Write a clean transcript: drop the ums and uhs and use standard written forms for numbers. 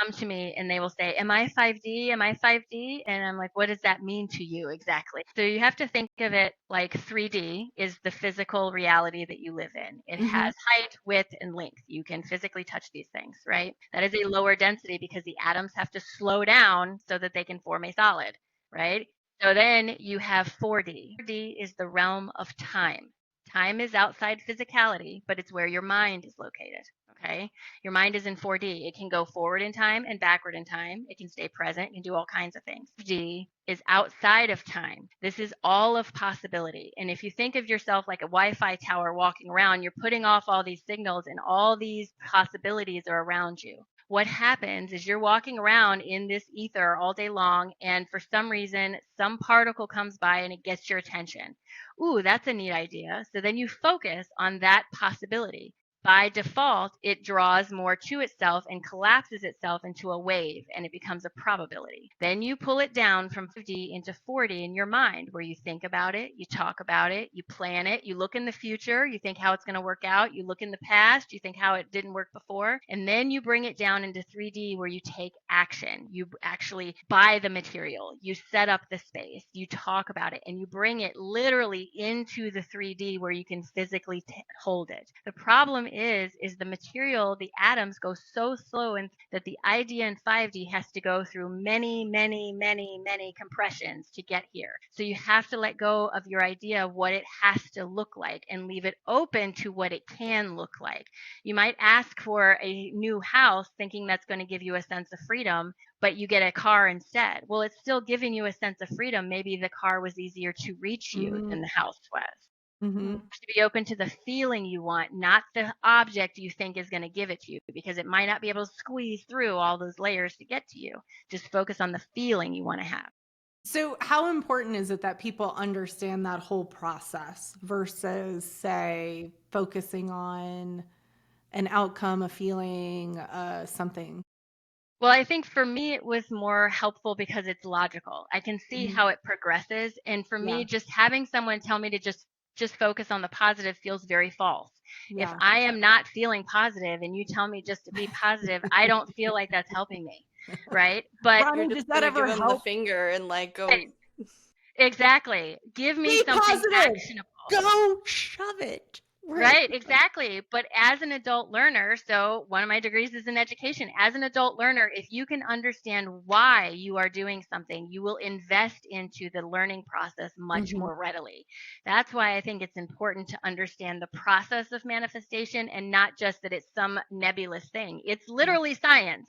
come to me and they will say, "Am I 5D? Am I 5D?" And I'm like, "What does that mean to you exactly?" So you have to think of it like 3D is the physical reality that you live in. It Mm-hmm. has height, width, and length. You can physically touch these things, right? That is a lower density because the atoms have to slow down so that they can form a solid, right? So then you have 4D. 4D is the realm of time. Time is outside physicality, but it's where your mind is located. Okay. Your mind is in 4D. It can go forward in time and backward in time. It can stay present. It can do all kinds of things. 5D is outside of time. This is all of possibility. And if you think of yourself like a Wi-Fi tower walking around, you're putting off all these signals and all these possibilities are around you. What happens is you're walking around in this ether all day long, and for some reason, some particle comes by and it gets your attention. Ooh, that's a neat idea. So then you focus on that possibility. By default, it draws more to itself and collapses itself into a wave and it becomes a probability. Then you pull it down from 50 into 40 in your mind where you think about it, you talk about it, you plan it, you look in the future, you think how it's going to work out, you look in the past, you think how it didn't work before, and then you bring it down into 3D where you take action. You actually buy the material, you set up the space, you talk about it, and you bring it literally into the 3D where you can physically hold it. The problem is the material, the atoms go so slow and that the idea in 5D has to go through many compressions to get here. So you have to let go of your idea of what it has to look like and leave it open to what it can look like. You might ask for a new house thinking that's going to give you a sense of freedom, but you get a car instead. Well, it's still giving you a sense of freedom. Maybe the car was easier to reach you than the house was. Mm-hmm. To be open to the feeling you want, not the object you think is going to give it to you, because it might not be able to squeeze through all those layers to get to you. Just focus on the feeling you want to have. So, how important is it that people understand that whole process versus, say, focusing on an outcome, a feeling, something? Well, I think for me, it was more helpful because it's logical. I can see Mhm. how it progresses. And for me, Yeah, just having someone tell me to just focus on the positive feels very false. If yeah. I am not feeling positive and you tell me just to be positive, I don't feel like that's helping me, right? But You're Ronnie, just does that gonna give ever them the help? finger and like go exactly. Give me Be something positive. actionable. go shove it. Right. Right, exactly. But as an adult learner, so one of my degrees is in education. As an adult learner, if you can understand why you are doing something, you will invest into the learning process much Mhm. more readily. That's why I think it's important to understand the process of manifestation and not just that it's some nebulous thing. It's Yeah. literally science.